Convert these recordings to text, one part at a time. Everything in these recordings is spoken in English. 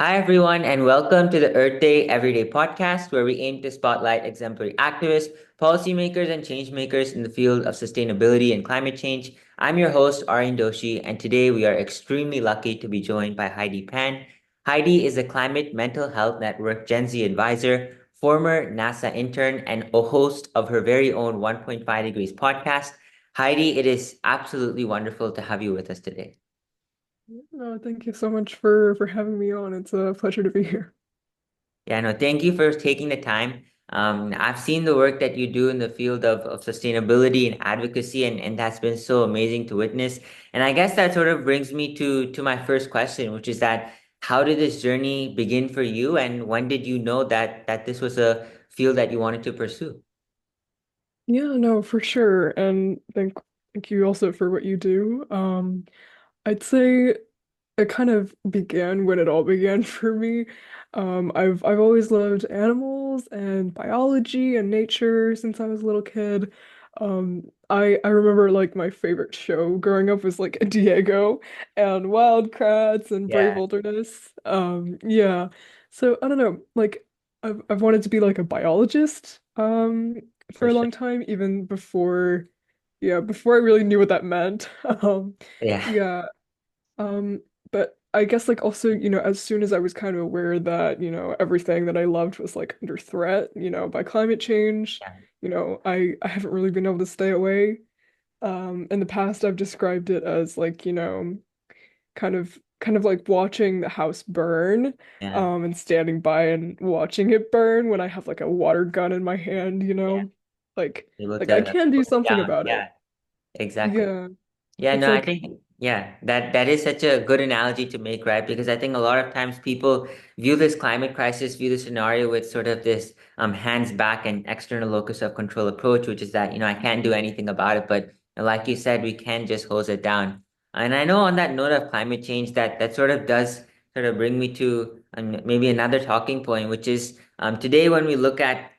Hi, everyone, and welcome to the Earth Day Everyday podcast, where we aim to spotlight exemplary activists, policymakers, and changemakers in the field of sustainability and climate change. I'm your host, Aryan Doshi, and today we are extremely lucky to be joined by Heidi Pan. Heidi is a Climate Mental Health Network Gen Z advisor, former NASA intern, and a host of her very own 1.5 Degrees podcast. Heidi, it is absolutely wonderful to have you with us today. No, thank you so much for having me on. It's a pleasure to be here. Yeah, no, thank you for taking the time. I've seen the work that you do in the field of sustainability and advocacy, and that's been so amazing to witness. And I guess that sort of brings me to my first question, which is that how did this journey begin for you, and when did you know that this was a field that you wanted to pursue? Yeah, no, for sure. And thank you also for what you do. I'd say it kind of began when it all began for me. I've always loved animals and biology and nature since I was a little kid. I remember like my favorite show growing up was like Diego and Wild Kratts and Brave Yeah, Wilderness. Yeah. So I don't know, like I've wanted to be like a biologist for for a sure. long time, even before before I really knew what that meant. Yeah, Yeah. Um, but I guess like also, as soon as I was kind of aware that, everything that I loved was like under threat, by climate change, yeah, I haven't really been able to stay away. In the past I've described it as like, kind of like watching the house burn, yeah. and standing by and watching it burn when I have like a water gun in my hand, Yeah. Like Able like I to can do put it something down. about it. Yeah, exactly. Yeah. Yeah, It's no, I like think that is such a good analogy to make, right? Because I think a lot of times people view this climate crisis, view the scenario with sort of this hands back and external locus of control approach, which is that, I can't do anything about it, but like you said, we can just hose it down. And I know on that note of climate change, that sort of does sort of bring me to maybe another talking point, which is today when we look at,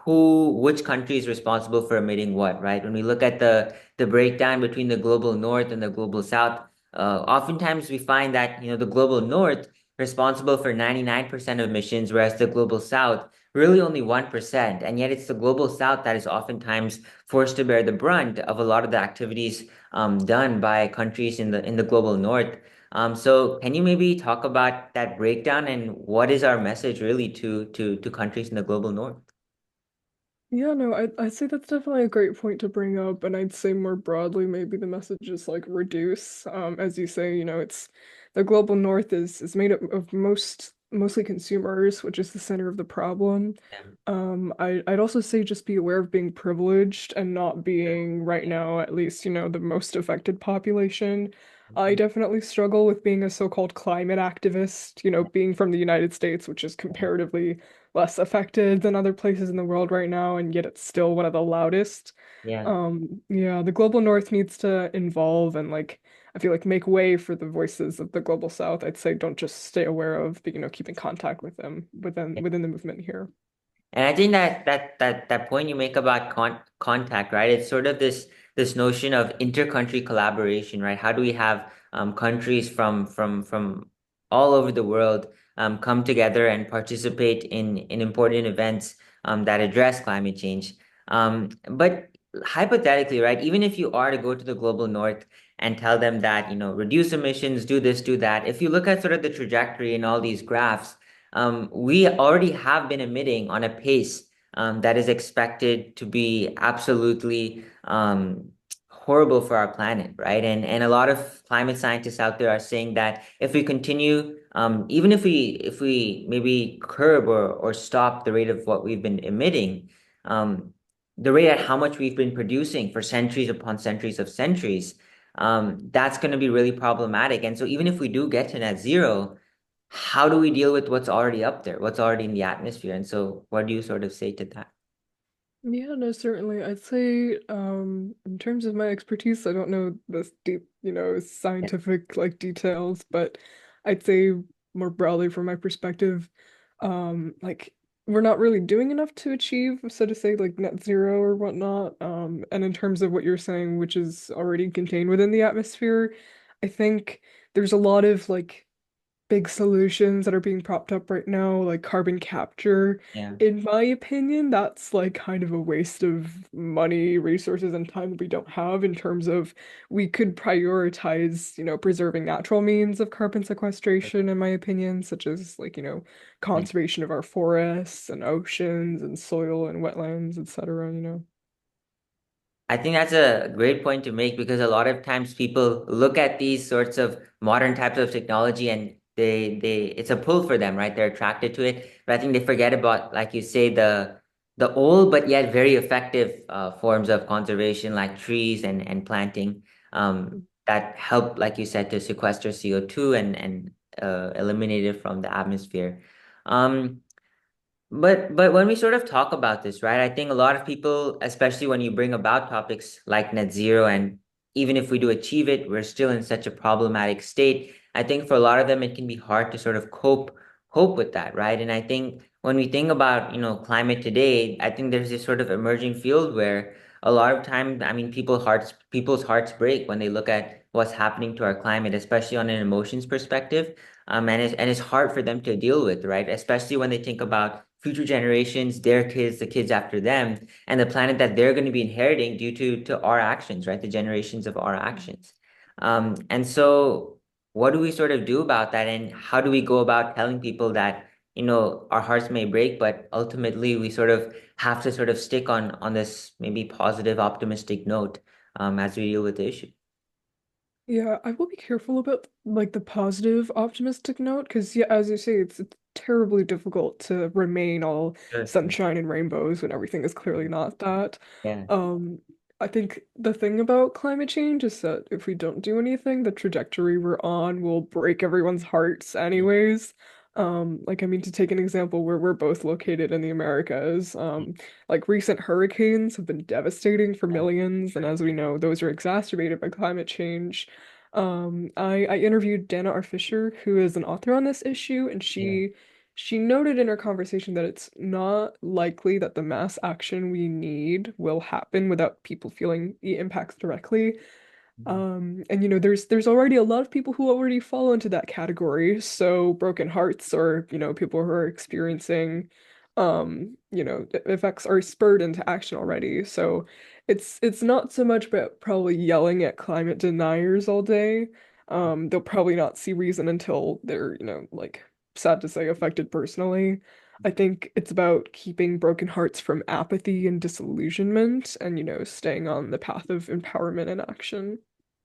which country is responsible for emitting what, right? When we look at the breakdown between the global north and the global south, oftentimes we find that, the global north responsible for 99% of emissions, whereas the global south really only 1%. And yet it's the global south that is oftentimes forced to bear the brunt of a lot of the activities done by countries in the global north. So can you maybe talk about that breakdown and what is our message really to countries in the global north? Yeah, no, I'd say that's definitely a great point to bring up, and I'd say more broadly, maybe the message is like reduce. As you say, it's the global north is made up of mostly consumers, which is the center of the problem. Yeah. I'd also say just be aware of being privileged and not being right now, at least, the most affected population. I Mhm. definitely struggle with being a so-called climate activist, being from the United States, which is comparatively less affected than other places in the world right now, and yet it's still one of the loudest. Yeah. Yeah, the global north needs to involve and like I feel like make way for the voices of the global south. I'd say don't just stay aware of, but keep in contact with them within the movement here. And I think that point you make about contact, right? It's sort of this notion of inter-country collaboration, right? How do we have countries from all over the world come together and participate in important events that address climate change? But hypothetically, right, even if you are to go to the global north and tell them that, reduce emissions, do this, do that, if you look at sort of the trajectory in all these graphs, we already have been emitting on a pace that is expected to be absolutely horrible for our planet, right? And a lot of climate scientists out there are saying that if we continue, even if we maybe curb or stop the rate of what we've been emitting, um, the rate at how much we've been producing for centuries upon centuries of centuries, that's going to be really problematic. And so even if we do get to net zero, how do we deal with what's already up there, what's already in the atmosphere? And so, what do you sort of say to that? Yeah, no, certainly. I'd say, in terms of my expertise, I don't know this deep, Yeah. scientific like details, but I'd say more broadly from my perspective, like we're not really doing enough to achieve, so to say, like net zero or whatnot. And in terms of what you're saying, which is already contained within the atmosphere, I think there's a lot of like big solutions that are being propped up right now, like carbon capture. Yeah. In my opinion, that's like kind of a waste of money, resources, and time that we don't have in terms of we could prioritize, preserving natural means of carbon sequestration, in my opinion, such as like, conservation of our forests and oceans and soil and wetlands, etc. I think that's a great point to make because a lot of times people look at these sorts of modern types of technology and they it's a pull for them, right? They're attracted to it. But I think they forget about, like you say, the old but yet very effective forms of conservation like trees and planting that help, like you said, to sequester CO2 and eliminate it from the atmosphere. Um, but when we sort of talk about this, right, I think a lot of people, especially when you bring about topics like net zero, and even if we do achieve it, we're still in such a problematic state. I think for a lot of them, it can be hard to sort of cope with that, right? And I think when we think about, climate today, I think there's this sort of emerging field where a lot of time, I mean, people's hearts break when they look at what's happening to our climate, especially on an emotions perspective. And it's hard for them to deal with, right? Especially when they think about future generations, their kids, the kids after them, and the planet that they're going to be inheriting due to our actions, right? The generations of our actions. And so what do we sort of do about that? And how do we go about telling people that, our hearts may break, but ultimately we sort of have to sort of stick on this maybe positive, optimistic note as we deal with the issue. Yeah, I will be careful about like the positive optimistic note because yeah, as you say, it's terribly difficult to remain all Sure. sunshine and rainbows when everything is clearly not that. Yeah. Um, I think the thing about climate change is that if we don't do anything, the trajectory we're on will break everyone's hearts anyways. Like I mean to take an example where we're both located in the Americas, like recent hurricanes have been devastating for Yeah. millions, and as we know, those are exacerbated by climate change. I interviewed Dana R. Fisher, who is an author on this issue, and Yeah. she noted in our conversation that it's not likely that the mass action we need will happen without people feeling the impacts directly. And there's already a lot of people who already fall into that category. So broken hearts or, people who are experiencing effects are spurred into action already. So it's not so much about probably yelling at climate deniers all day. They'll probably not see reason until they're, like sad to say, affected personally. I think it's about keeping broken hearts from apathy and disillusionment and, staying on the path of empowerment and action.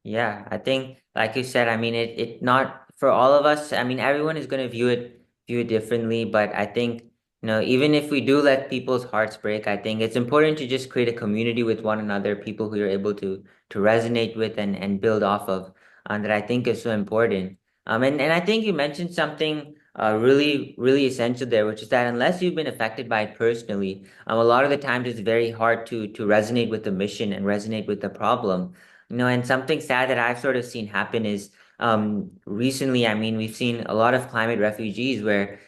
Yeah, I think, like you said, I mean, it not for all of us. I mean, everyone is going to view it differently, but I think, even if we do let people's hearts break, I think it's important to just create a community with one another, people who you're able to resonate with and build off of, that I think is so important. And I think you mentioned something really, really essential there, which is that unless you've been affected by it personally, a lot of the times it's very hard to resonate with the mission and resonate with the problem. And something sad that I've sort of seen happen is recently, I mean, we've seen a lot of climate refugees where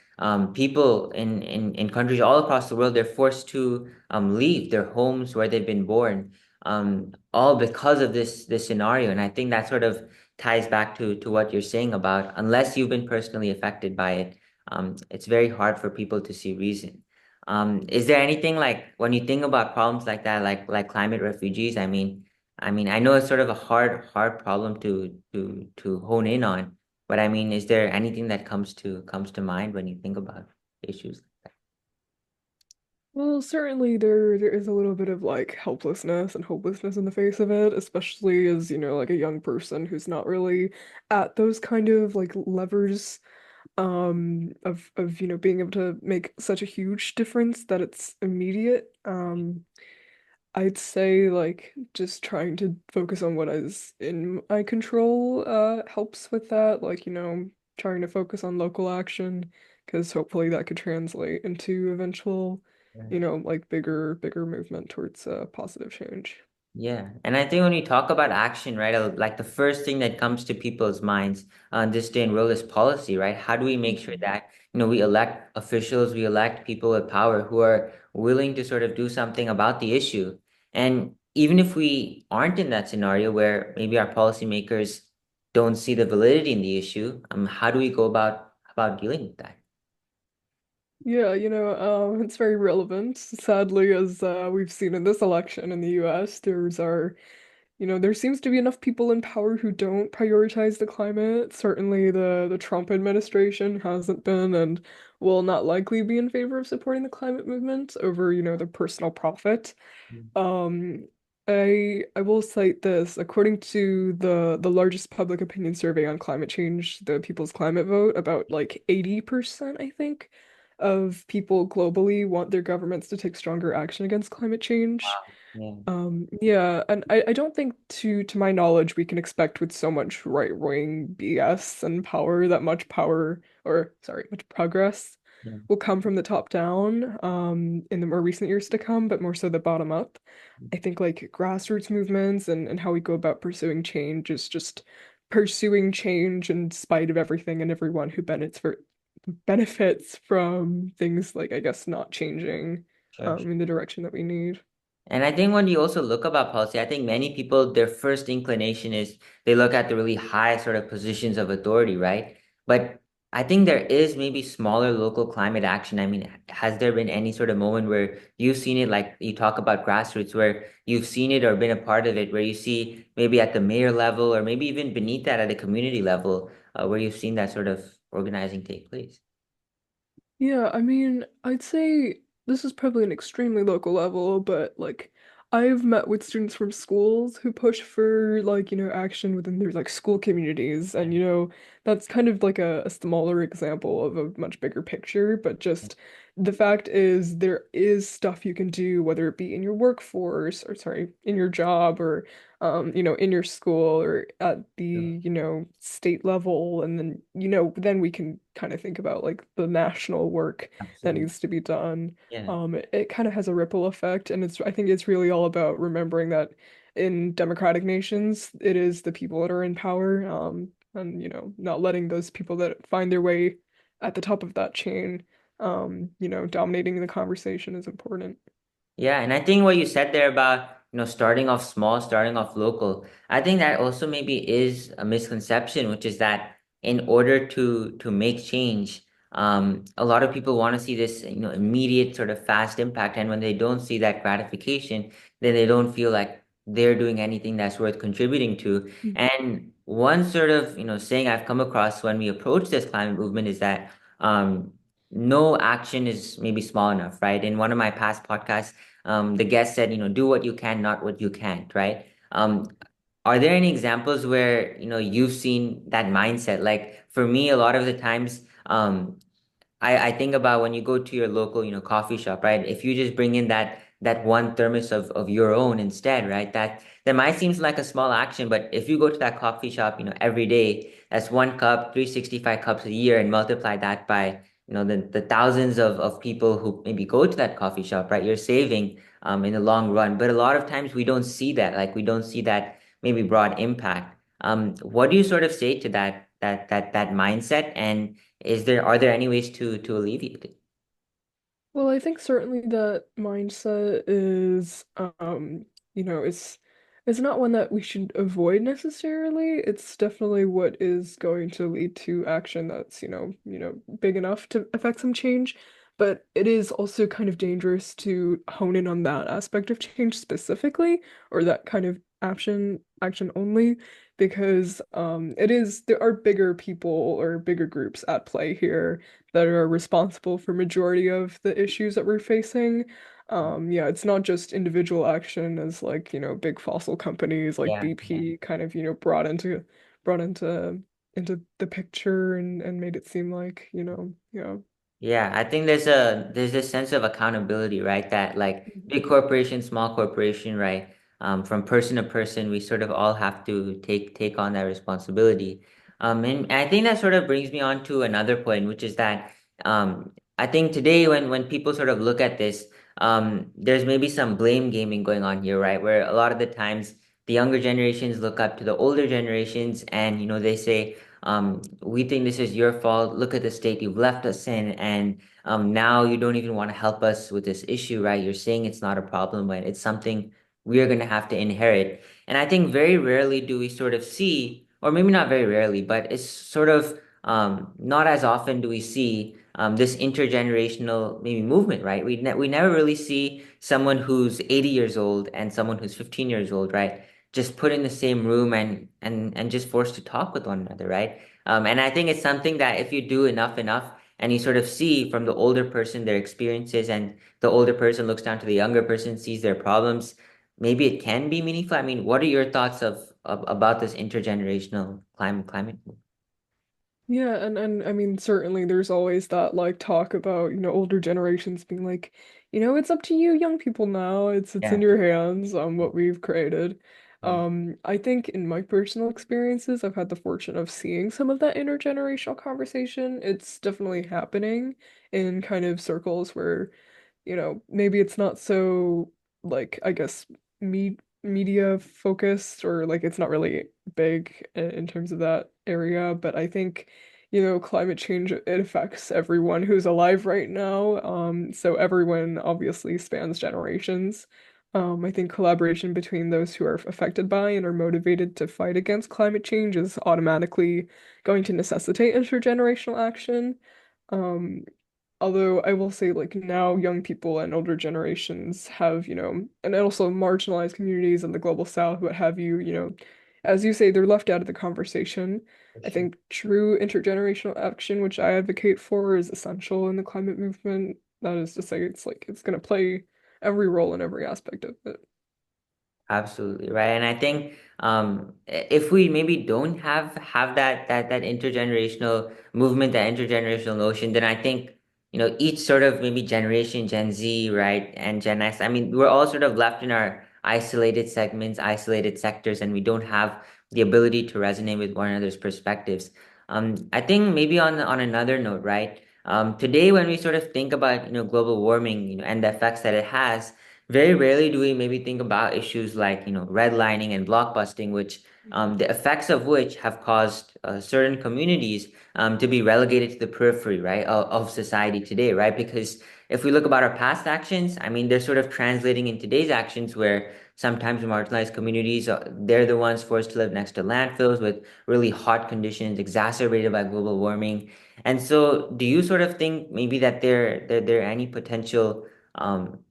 people in countries all across the world, they're forced to leave their homes where they've been born, all because of this scenario. And I think that sort of ties back to what you're saying about unless you've been personally affected by it, it's very hard for people to see reason. Is there anything like when you think about problems like that, like climate refugees? I mean, I know it's sort of a hard problem to hone in on, but I mean, is there anything that comes to mind when you think about issues? Well, certainly there is a little bit of like helplessness and hopelessness in the face of it, especially as, like a young person who's not really at those kind of like levers of being able to make such a huge difference that it's immediate. I'd say like just trying to focus on what is in my control helps with that. Like, trying to focus on local action because hopefully that could translate into eventual, like bigger movement towards positive change. Yeah, and I think when we talk about action, right, like the first thing that comes to people's minds on this day in world is policy, right? How do we make sure Mhm. that, we elect officials, we elect people with power who are willing to sort of do something about the issue? And even if we aren't in that scenario where maybe our policymakers don't see the validity in the issue, how do we go about about dealing with that? Yeah, it's very relevant. Sadly, as we've seen in this election in the US, there seems to be enough people in power who don't prioritize the climate. Certainly the Trump administration hasn't been and will not likely be in favor of supporting the climate movement over, the personal profit. Mm. Um, I will cite this. According to the largest public opinion survey on climate change, the People's Climate Vote, about like 80%, I think, of people globally want their governments to take stronger action against climate change. Wow. Yeah, Yeah, and I don't think to my knowledge we can expect with so much right-wing BS and power that much power or sorry, much progress yeah, will come from the top down in the more recent years to come, but more so the bottom up. I think like grassroots movements and how we go about pursuing change is just pursuing change in spite of everything and everyone who benefits from things like I guess not changing sure. in the direction that we need. And I think when you also look about policy, I think many people, their first inclination is they look at the really high sort of positions of authority, right? But I think there is maybe smaller local climate action. I mean, has there been any sort of moment where you've seen it, like you talk about grassroots, where you've seen it or been a part of it, where you see maybe at the mayor level or maybe even beneath that at a community level, where you've seen that sort of organizing take place? Yeah, I mean, I'd say this is probably an extremely local level, but like I've met with students from schools who push for like, action within their like school communities. And that's kind of like a smaller example of a much bigger picture, but just the fact is there is stuff you can do, whether it be in your workforce or sorry, in your job or in your school or at the, Sure. state level. And then, then we can kind of think about like the national work that Absolutely. needs to be done. Yeah. It kind of has a ripple effect, and I think it's really all about remembering that in democratic nations, it is the people that are in power, and not letting those people that find their way at the top of that chain, dominating the conversation is important. Yeah, and I think what you said there about, starting off small, starting off local, I think that also maybe is a misconception, which is that in order to make change, a lot of people want to see this, immediate sort of fast impact. And when they don't see that gratification, then they don't feel like they're doing anything that's worth contributing to. Mhm. And one sort of, saying I've come across when we approach this climate movement is that no action is maybe small enough, right? In one of my past podcasts, the guest said, do what you can, not what you can't, right? Are there any examples where, you've seen that mindset? Like for me, a lot of the times, I think about when you go to your local, coffee shop, right? If you just bring in that one thermos of your own instead, right? That might seem like a small action, but if you go to that coffee shop, every day, that's one cup, 365 cups a year, and multiply that by, the thousands of people who maybe go to that coffee shop, right? You're saving in the long run. But a lot of times we don't see that, like we don't see that maybe broad impact. What do you sort of say to that mindset? And are there any ways to alleviate it? Well, I think certainly that mindset is, it's not one that we should avoid necessarily. It's definitely what is going to lead to action that's, big enough to affect some change. But it is also kind of dangerous to hone in on that aspect of change specifically, or that kind of action only, because there are bigger people or bigger groups at play here that are responsible for majority of the issues that we're facing. Yeah, it's not just individual action as like, big fossil companies like Yeah, yeah. BP kind of, brought into the picture and made it seem like, yeah. Yeah, I think there's this sense of accountability, right? That like big corporation, small corporation, right? From person to person, we sort of all have to take on that responsibility. And I think that sort of brings me on to another point, which is that I think today when people sort of look at this, there's maybe some blame gaming going on here, right? Where a lot of the times the younger generations look up to the older generations, and they say we think this is your fault. Look at the state you've left us in, and now you don't even want to help us with this issue, right? You're saying it's not a problem, but it's something we are going to have to inherit. And I think very rarely do we sort of see, or maybe not very rarely, but it's sort of not as often do we see this intergenerational maybe movement, right? We never really see someone who's 80 years old and someone who's 15 years old, right? Just put in the same room and just forced to talk with one another, right? And I think it's something that if you do enough and you sort of see from the older person their experiences and the older person looks down to the younger person, sees their problems, maybe it can be meaningful. I mean, what are your thoughts of about this intergenerational climate move? Yeah, and I mean certainly there's always that like talk about, older generations being like, it's up to you young people now. It's in Yeah. your hands what we've created. Mm. I think in my personal experiences, I've had the fortune of seeing some of that intergenerational conversation. It's definitely happening in kind of circles where maybe it's not so like I guess media focused or like it's not really big in terms of that area, but I think climate change it affects everyone who's alive right now. So everyone obviously spans generations. I think collaboration between those who are affected by and are motivated to fight against climate change is automatically going to necessitate intergenerational action. Um, Although I will say, like, now young people and older generations have, and also marginalized communities in the global south, what have you, as you say, they're left out of the conversation. For I sure. think true intergenerational action, which I advocate for, is essential in the climate movement. That is to say, it's like it's going to play every role in every aspect of it. Absolutely right. And I think if we maybe don't have that intergenerational movement, that intergenerational notion, then I think, each sort of maybe generation, Gen Z, right, and Gen X, I mean, we're all sort of left in our isolated segments, isolated sectors, and we don't have the ability to resonate with one another's perspectives. I think maybe on another note, right? Today when we sort of think about, global warming, and the effects that it has, very rarely do we maybe think about issues like, redlining and blockbusting, which the effects of which have caused certain communities to be relegated to the periphery, right, of society today, right? Because if we look about our past actions, I mean, they're sort of translating in today's actions where sometimes marginalized communities, they're the ones forced to live next to landfills with really hot conditions exacerbated by global warming. And so do you sort of think maybe that there are any potential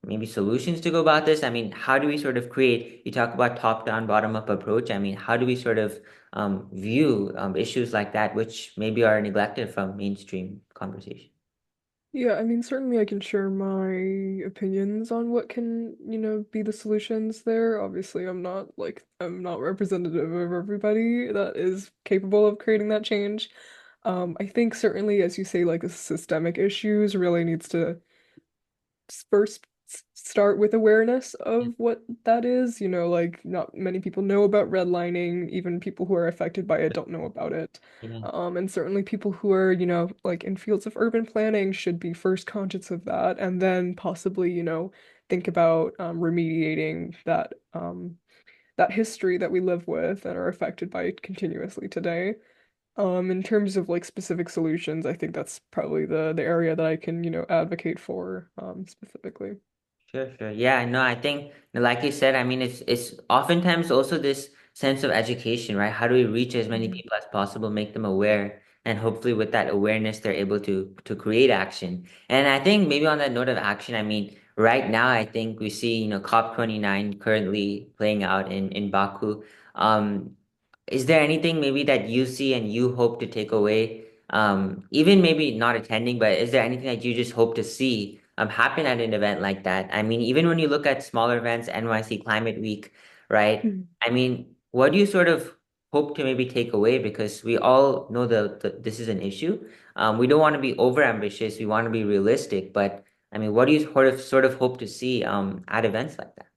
maybe solutions to go about this? I mean, how do we sort of create, you talk about top-down, bottom-up approach. I mean, how do we sort of view issues like that, which maybe are neglected from mainstream conversation? Yeah, I mean, certainly I can share my opinions on what can, be the solutions there. Obviously, I'm not representative of everybody that is capable of creating that change. I think certainly, as you say, like the systemic issues really needs to first start with awareness Yeah. of what that is. Like not many people know about redlining. Even people who are affected by it don't know about it. Yeah. And certainly people who are, like in fields of urban planning should be first conscious of that and then possibly, think about remediating that history that we live with and are affected by it continuously today. In terms of like specific solutions, I think that's probably the area that I can, advocate for, specifically. Sure, sure. Yeah, no, I think, like you said, I mean, it's oftentimes also this sense of education, right? How do we reach as many Mhm. people as possible, make them aware, and hopefully with that awareness, they're able to create action. And I think maybe on that note of action, I mean, right now, I think we see, COP29 currently playing out in Baku. Um, is there anything maybe that you see and you hope to take away? Even maybe not attending, but is there anything that you just hope to see happen at an event like that? I mean, even when you look at smaller events, NYC Climate Week, right? Mhm. I mean, what do you sort of hope to maybe take away? Because we all know this is an issue. We don't want to be over ambitious. We want to be realistic. But I mean, what do you sort of hope to see at events like that?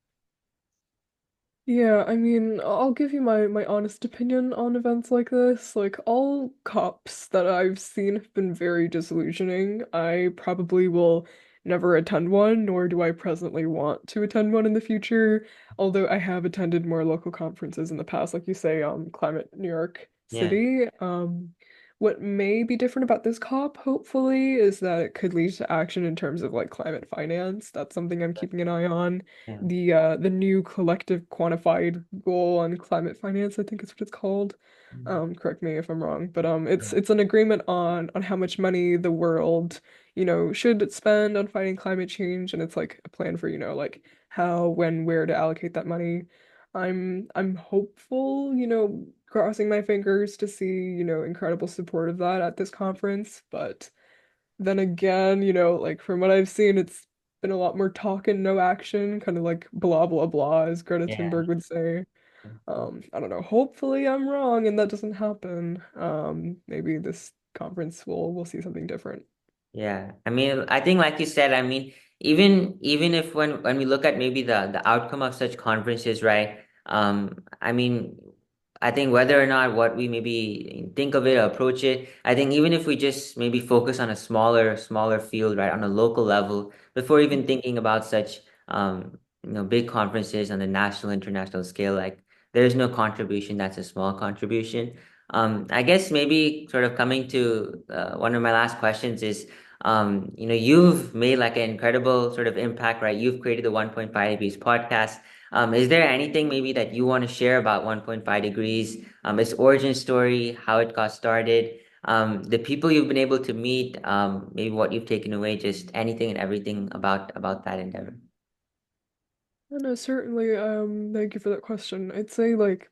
Yeah, I mean, I'll give you my honest opinion on events like this. Like all cops that I've seen have been very disillusioning. I probably will never attend one, nor do I presently want to attend one in the future. Although I have attended more local conferences in the past, like you say, Climate New York Yeah. City, what may be different about this COP, hopefully, is that it could lead to action in terms of like climate finance. That's something I'm keeping an eye on. Yeah. The new collective quantified goal on climate finance, I think is what it's called. Mm. Correct me if I'm wrong, but it's an agreement on how much money the world, should spend on fighting climate change, and it's like a plan for, like how, when, where to allocate that money. I'm hopeful, crossing my fingers to see, incredible support of that at this conference. But then again, like from what I've seen, it's been a lot more talk and no action, kind of like blah blah blah, as Greta Yeah. Thunberg would say. I don't know. Hopefully I'm wrong and that doesn't happen. Maybe this conference will see something different. Yeah, I mean, I think like you said, I mean, even if when we look at maybe the outcome of such conferences, right? I mean, I think whether or not what we maybe think of it or approach it, I think even if we just maybe focus on a smaller field, right, on a local level, before even thinking about such big conferences on the national, international scale, like there's no contribution that's a small contribution. I guess maybe sort of coming to one of my last questions is you've made like an incredible sort of impact, right? You've created the 1.5 Degrees podcast. Is there anything maybe that you want to share about 1.5 Degrees, its origin story, how it got started, the people you've been able to meet, maybe what you've taken away, just anything and everything about that endeavor? No, certainly. Thank you for that question. I'd say like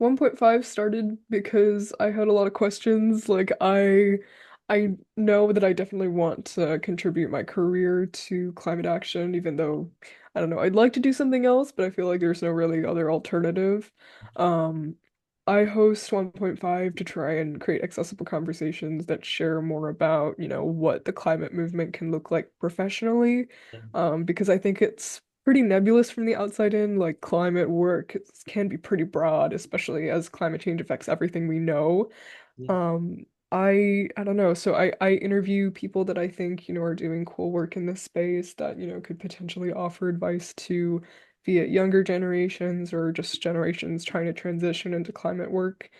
1.5 started because I had a lot of questions. Like I know that I definitely want to contribute my career to climate action, even though I don't know, I'd like to do something else, but I feel like there's no really other alternative. Um, I host 1.5 to try and create accessible conversations that share more about, what the climate movement can look like professionally. Yeah. Because I think it's pretty nebulous from the outside in. Like climate work can be pretty broad, especially as climate change affects everything we know. Yeah. Um, I don't know. So I interview people that I think, are doing cool work in this space that, could potentially offer advice to be it younger generations or just generations trying to transition into climate work.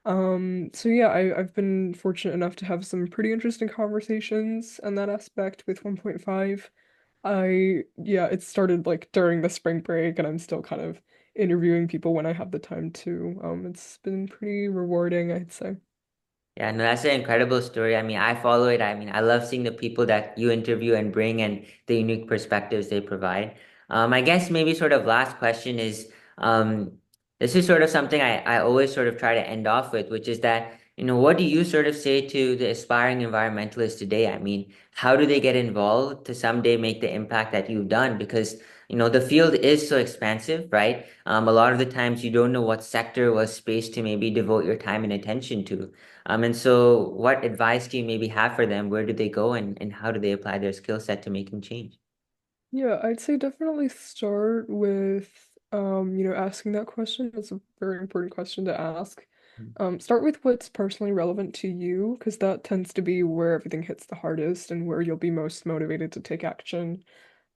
So yeah, I've been fortunate enough to have some pretty interesting conversations on that aspect with 1.5. Yeah, it started like during the spring break, and I'm still kind of interviewing people when I have the time to. It's been pretty rewarding, I'd say. Yeah, no, that's an incredible story. I mean, I follow it. I mean, I love seeing the people that you interview and bring and the unique perspectives they provide. I guess maybe sort of last question is, this is sort of something I always sort of try to end off with, which is that, what do you sort of say to the aspiring environmentalists today? I mean, how do they get involved to someday make the impact that you've done? Because, the field is so expansive, right? A lot of the times you don't know what sector was space to maybe devote your time and attention to. And so what advice do you maybe have for them? Where do they go and how do they apply their skill set to making change? Yeah, I'd say definitely start with asking that question. It's a very important question to ask. Start with what's personally relevant to you, because that tends to be where everything hits the hardest and where you'll be most motivated to take action.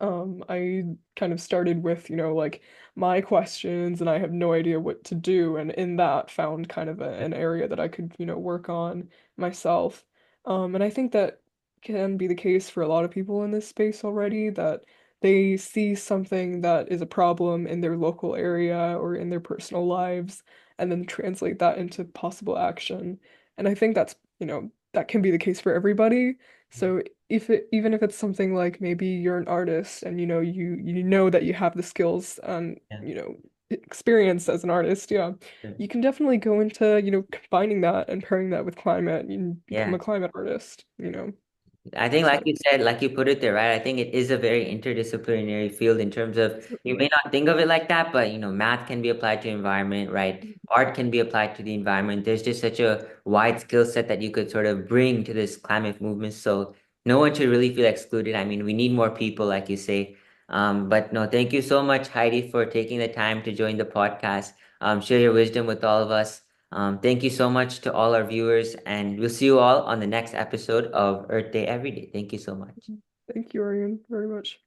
I kind of started with, like my questions and I have no idea what to do. And in that found kind of an area that I could, work on myself. And I think that can be the case for a lot of people in this space already, that they see something that is a problem in their local area or in their personal lives and then translate that into possible action. And I think that's, that can be the case for everybody. So even if it's something like maybe you're an artist and you know that you have the skills and Yeah. experience as an artist, yeah, Yeah. you can definitely go into combining that and pairing that with climate and become Yeah. a climate artist, I think, it's like not you said, like you put it there, right? I think it is a very interdisciplinary field in terms of you may certainly. not think of it like that, but math can be applied to environment, right? Art can be applied to the environment. There's just such a wide skill set that you could sort of bring to this climate movement. So no one should really feel excluded. I mean, we need more people, like you say. But no, thank you so much, Heidi, for taking the time to join the podcast, share your wisdom with all of us. Thank you so much to all our viewers, and we'll see you all on the next episode of Earth Day Every Day. Thank you so much. Thank you, Arian, very much.